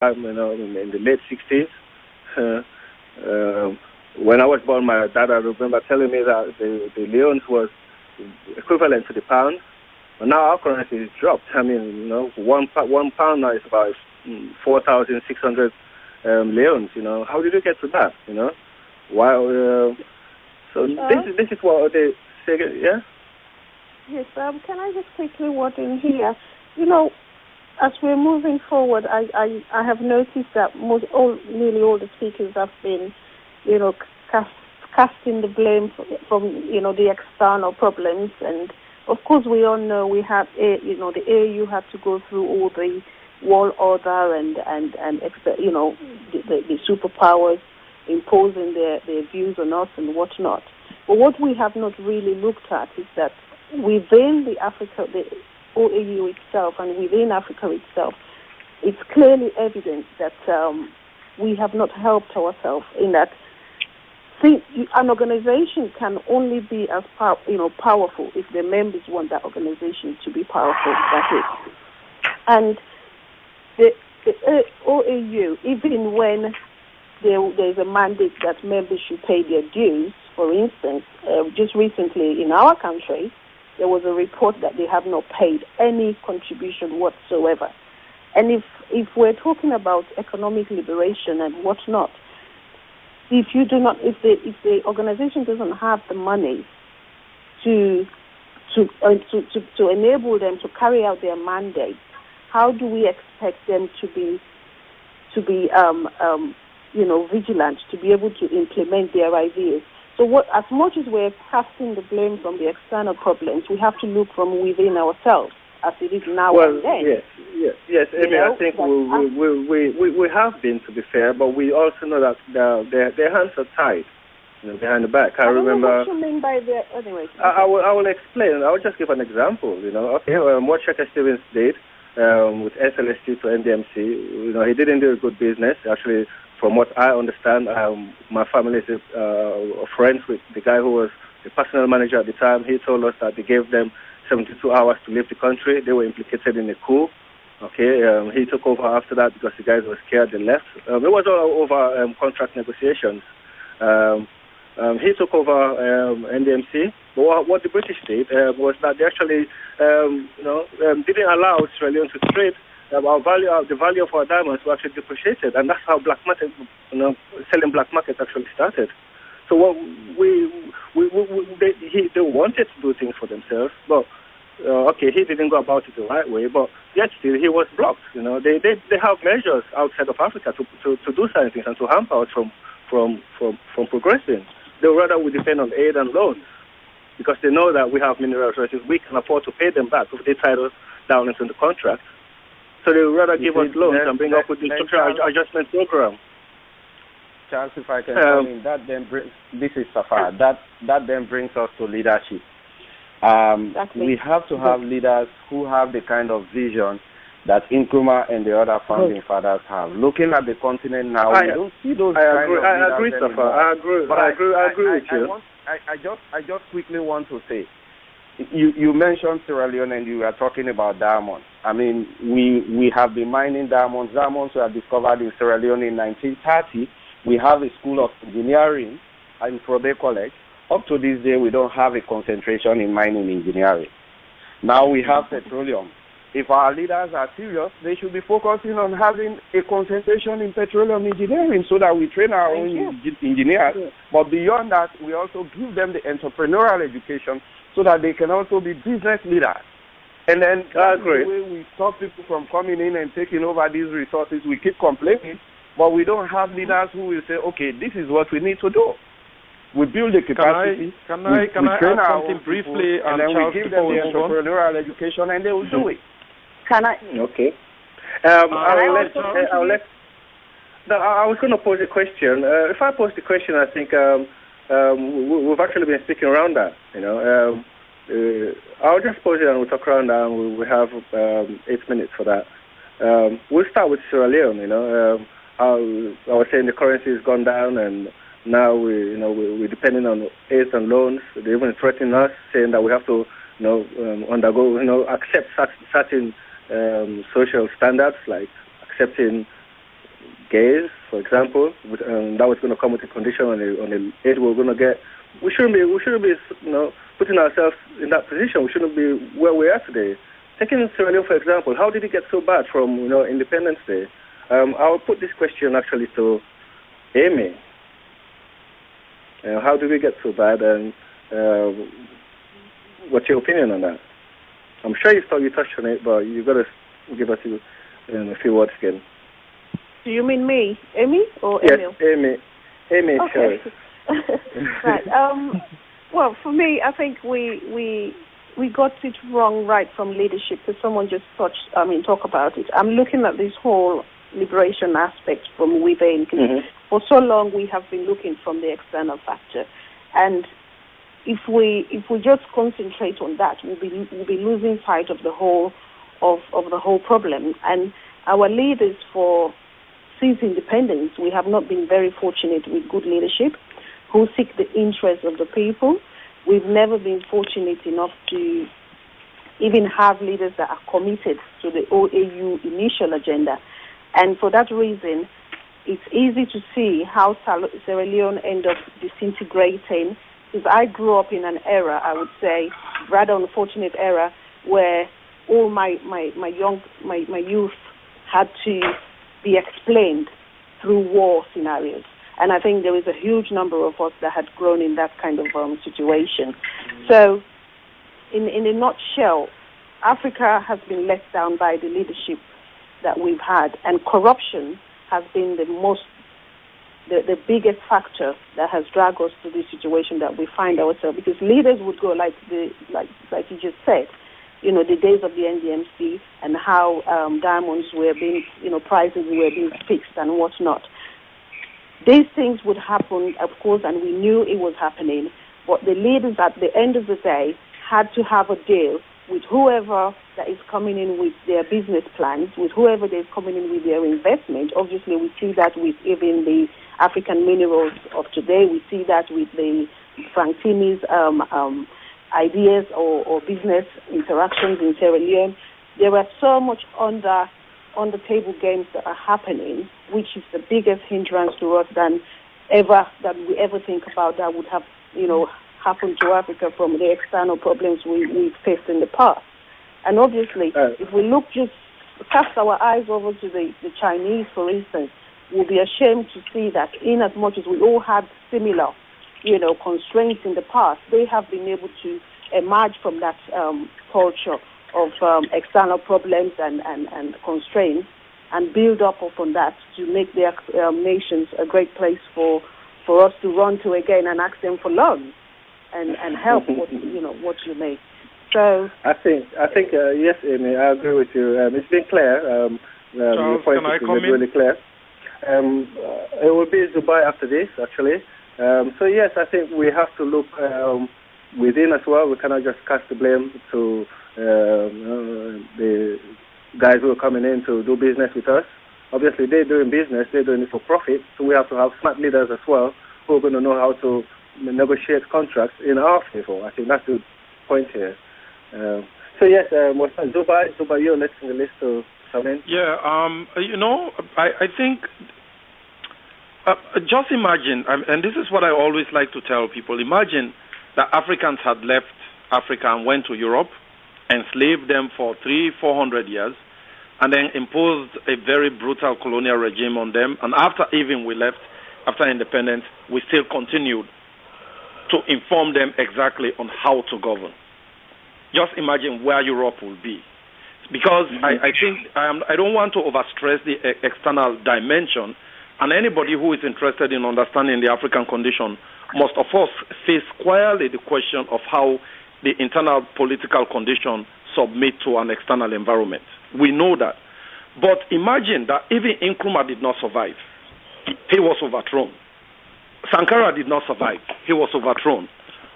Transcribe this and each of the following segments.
in the late 60s. When I was born, my dad, I remember telling me that the leons was equivalent to the pound. But now our currency is dropped. I mean, one pound now is about 4,600 leons. How did you get to that? Why? So this is what they say. Yeah. Yes. Can I just quickly word in here? As we're moving forward, I have noticed that nearly all the speakers have been, casting the blame from the external problems, and of course we all know we have the AU had to go through all the world order and the superpowers imposing their views on us and whatnot. But what we have not really looked at is that within the OAU itself and within Africa itself, it's clearly evident that we have not helped ourselves in that. See, an organization can only be as powerful if the members want that organization to be powerful. That's it. And the OAU, even when there's a mandate that members should pay their dues, for instance, just recently in our country, there was a report that they have not paid any contribution whatsoever. And if we're talking about economic liberation and whatnot, if the organization doesn't have the money to enable them to carry out their mandate, how do we expect them to be vigilant, to be able to implement their ideas? So as much as we're casting the blame from the external problems, we have to look from within ourselves, as it is now and then. Yes. I think we have been, to be fair, but we also know that their hands are tied, behind the back. I remember. What you mean by the anyway? I will explain. I will just give an example. What Sheikh Stevens did with SLST to NDMC. He didn't do a good business. Actually, from what I understand, my family is friends with the guy who was the personal manager at the time. He told us that they gave them 72 hours to leave the country. They were implicated in a coup. He took over after that because the guys were scared. They left. It was all over contract negotiations. He took over NDMC. But what the British did was that they actually, didn't allow Sierra Leone to trade. The value of our diamonds were actually depreciated, and that's how black market, selling black markets actually started. So what they wanted to do things for themselves, but he didn't go about it the right way, but yet still he was blocked. They have measures outside of Africa to do certain things and to hamper us from progressing. They rather we depend on aid and loans because they know that we have mineral resources. We can afford to pay them back if they tie us down into the contract. So they would rather give us loans and bring up with the structural adjustment program. Charles, if I can come in, this is Safar. That then brings us to leadership. We have to have leaders who have the kind of vision that Nkrumah and the other founding fathers have. Looking at the continent now, we don't see those kind of leaders. I agree, Safar. I agree with you. I just quickly want to say, you mentioned Sierra Leone and you were talking about diamonds. I mean, we have been mining diamonds. Diamonds were discovered in Sierra Leone in 1930. We have a school of engineering in Frobe College. Up to this day, we don't have a concentration in mining engineering. Now we have petroleum. If our leaders are serious, they should be focusing on having a concentration in petroleum engineering so that we train our own engineers. Yeah. But beyond that, we also give them the entrepreneurial education so that they can also be business leaders. And then that's the way we stop people from coming in and taking over these resources. We keep complaining, but we don't have leaders who will say, okay, this is what we need to do. We build the capacity. Can I add something briefly? And then we give them the entrepreneurial education and they will do it. Can I? Okay. I was going to pose a question. If I pose the question, I think we've actually been speaking around that. I'll just pose it and we'll talk around that. And we have 8 minutes for that. We'll start with Sierra Leone. I was saying the currency has gone down, and now we're depending on aid and loans. They even threatening us, saying that we have to accept certain social standards, like accepting gays, for example, that was going to come with a condition on the aid we're going to get. We shouldn't be putting ourselves in that position. We shouldn't be where we are today. Taking Sierra Leone, for example, how did it get so bad from Independence Day? I'll put this question actually to Amy. How did we get so bad, and what's your opinion on that? I'm sure you touched on it, but you've got to give us a few words again. Do you mean me, Amy, or yes, Emil? Amy, okay. Sorry. Right. Well, for me, I think we got it wrong right from leadership. Because someone just talk about it. I'm looking at this whole liberation aspect from within. For so long, we have been looking from the external factor, and if we just concentrate on that, we'll be losing sight of the whole problem. And our leaders since independence, we have not been very fortunate with good leadership who seek the interests of the people. We've never been fortunate enough to even have leaders that are committed to the OAU initial agenda. And for that reason, it's easy to see how Sierra Leone ended up disintegrating. Because I grew up in an era, I would say, rather unfortunate era, where all my youth had to be explained through war scenarios. And I think there is a huge number of us that had grown in that kind of situation. So, in a nutshell, Africa has been let down by the leadership that we've had, and corruption has been the biggest factor that has dragged us to the situation that we find ourselves. Because leaders would go like you just said, the days of the NDMC and how diamonds were being, prices were being fixed and whatnot. These things would happen, of course, and we knew it was happening. But the leaders, at the end of the day, had to have a deal with whoever that is coming in with their business plans, with whoever that is coming in with their investment. Obviously, we see that with even the African minerals of today. We see that with the Francini's ideas or business interactions in Sierra Leone. There are so much on the table games that are happening, which is the biggest hindrance to us that we ever think about that would have, happened to Africa from the external problems we've faced in the past. And obviously, if we just cast our eyes over to the Chinese, for instance, we'll be ashamed to see that in as much as we all had similar, constraints in the past, they have been able to emerge from that culture of external problems and constraints and build up upon that to make their nations a great place for us to run to again and ask them for loans and help what you may. So I think yes, Amy, I agree with you. It's been clear. Charles, point can I is come in? really clear. It will be Dubai after this, actually. So yes, I think we have to look within as well. We cannot just cast the blame to the guys who are coming in to do business with us. Obviously, they're doing business, they're doing it for profit, so we have to have smart leaders as well who are going to know how to negotiate contracts in our favor. I think that's the point here. So yes, Dubai, you're next in the list to come in. Yeah, I think, just imagine, and this is what I always like to tell people, imagine that Africans had left Africa and went to Europe, enslaved them for 300-400 years, and then imposed a very brutal colonial regime on them. And after even we left, after independence, we still continued to inform them exactly on how to govern. Just imagine where Europe will be. Because I think I don't want to overstress the external dimension, and anybody who is interested in understanding the African condition must, of course, face squarely the question of how the internal political condition submit to an external environment. We know that. But imagine that even Nkrumah did not survive. He was overthrown. Sankara did not survive. He was overthrown.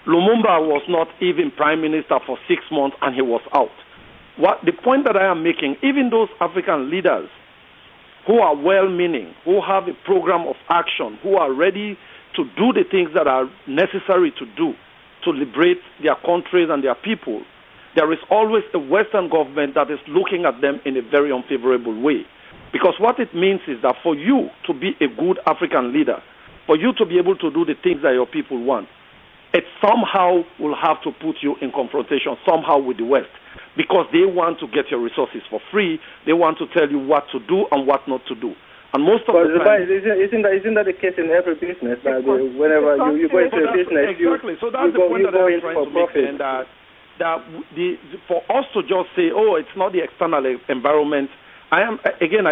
Lumumba was not even prime minister for 6 months and he was out. The point that I am making, even those African leaders who are well-meaning, who have a program of action, who are ready to do the things that are necessary to do to liberate their countries and their people, there is always a Western government that is looking at them in a very unfavorable way. Because what it means is that for you to be a good African leader, for you to be able to do the things that your people want, it somehow will have to put you in confrontation somehow with the West, because they want to get your resources for free. They want to tell you what to do and what not to do. And most of the time, isn't that the case in every business? That whenever you go into a business, exactly. So that's the point that I'm trying to make. And for us to just say, oh, it's not the external environment. I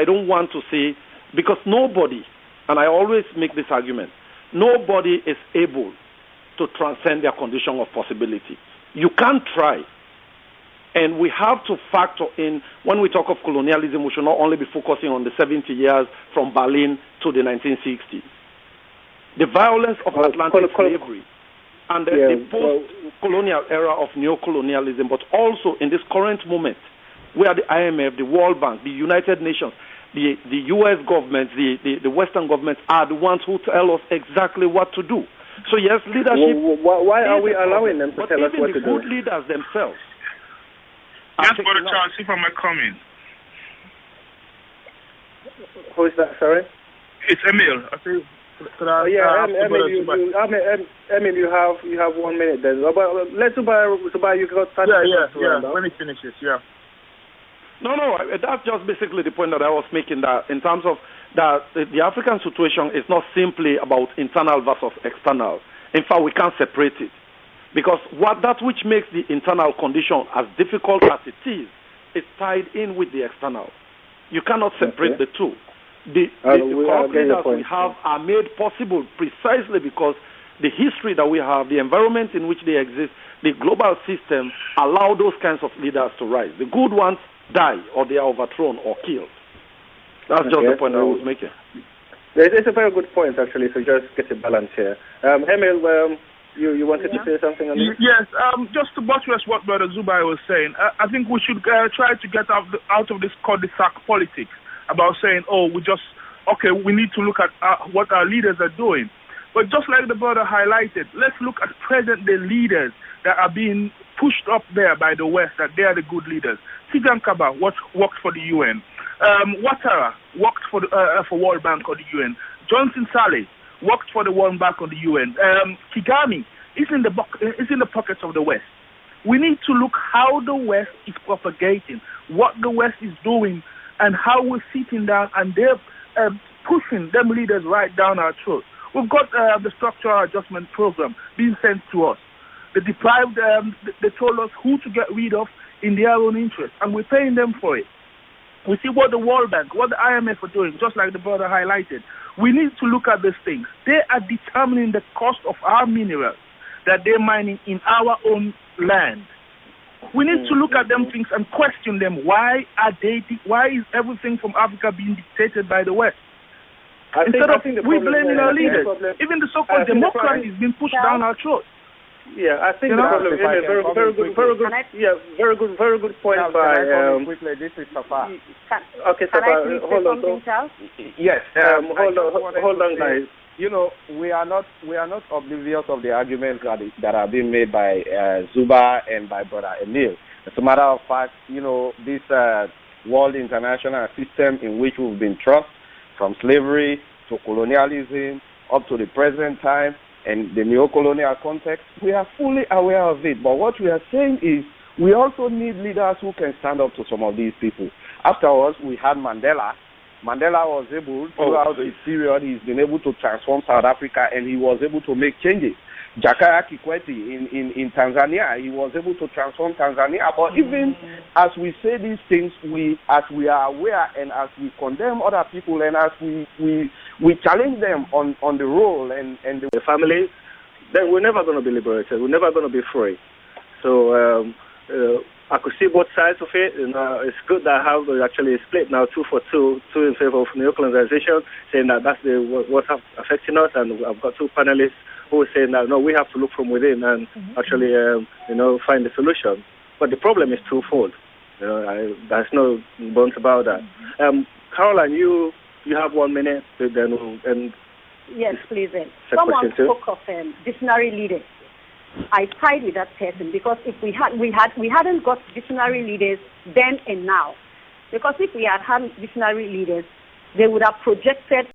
don't want to say, because nobody, and I always make this argument, nobody is able to transcend their condition of possibility. You can't try. And we have to factor in, when we talk of colonialism, we should not only be focusing on the 70 years from Berlin to the 1960s. The violence of Atlantic slavery and the post-colonial era of neocolonialism, but also in this current moment, where the IMF, the World Bank, the United Nations, the U.S. government, the Western governments are the ones who tell us exactly what to do. So yes, leadership... Why are we allowing them to tell us what to do? But even the good leaders themselves... Yes, Brother Charles, if I may come in. Who is that, sorry? It's Emil. Emil, you have 1 minute then. But let Zubai, you got 30 seconds to round up. When he finishes, yeah. No, that's just basically the point that I was making, that in terms of that the African situation is not simply about internal versus external. In fact, we can't separate it. Because that which makes the internal condition as difficult as it is tied in with the external. You cannot separate the two. The corrupt leaders we have are made possible precisely because the history that we have, the environment in which they exist, the global system allow those kinds of leaders to rise. The good ones die, or they are overthrown or killed. That's just the point I was making. It's a very good point, actually, so just get a balance here. Emil, you wanted to say something on this? Yes, just to buttress what Brother Zubai was saying, I think we should try to get out of this cul-de-sac politics about saying, we need to look at what our leaders are doing. But just like the brother highlighted, let's look at present-day leaders that are being pushed up there by the West, that they are the good leaders. Tigran Kaba worked for the UN. Ouattara worked for World Bank or the UN. Johnson Saleh worked for the World Bank or the UN. Kigami is in the pockets of the West. We need to look how the West is propagating, what the West is doing, and how we're sitting down and they're pushing them leaders right down our throats. We've got the structural adjustment program being sent to us. They deprived, they told us who to get rid of in their own interest, and we're paying them for it. We see what the World Bank, what the IMF are doing, just like the brother highlighted. We need to look at these things. They are determining the cost of our minerals that they're mining in our own land. We need to look at them things and question them. Why is everything from Africa being dictated by the West? Instead of we blaming our leaders, even the so-called democracy is being pushed down our throats. Yeah, I think the problem is very good point by. Quickly, this is Safa. Okay, Safa, hold on. Charles? Yes, hold on, guys. We are not oblivious of the arguments that are being made by Zuba and by Brother Emil. As a matter of fact, this world international system in which we've been thrust from slavery to colonialism up to the present time and the neo-colonial context, we are fully aware of it. But what we are saying is we also need leaders who can stand up to some of these people. Afterwards, we had Mandela. Mandela was able, throughout his period, he's been able to transform South Africa and he was able to make changes. Jakaya Kikwete in Tanzania, he was able to transform Tanzania. But even as we say these things, as we are aware and as we condemn other people and as we challenge them on the role and the family, then we're never going to be liberated. We're never going to be free. So I could see both sides of it. It's good that I have actually split now 2 for 2 in favor of neocolonization, saying that that's what's affecting us, and I've got 2 panelists who are saying that no, we have to look from within and actually find the solution. But the problem is twofold. There's no bones about that. Caroline, you have 1 minute, then we'll end. Yes, please. Someone spoke of visionary leaders. I side with that person because if we hadn't got visionary leaders then and now, Because if we had had visionary leaders, they would have projected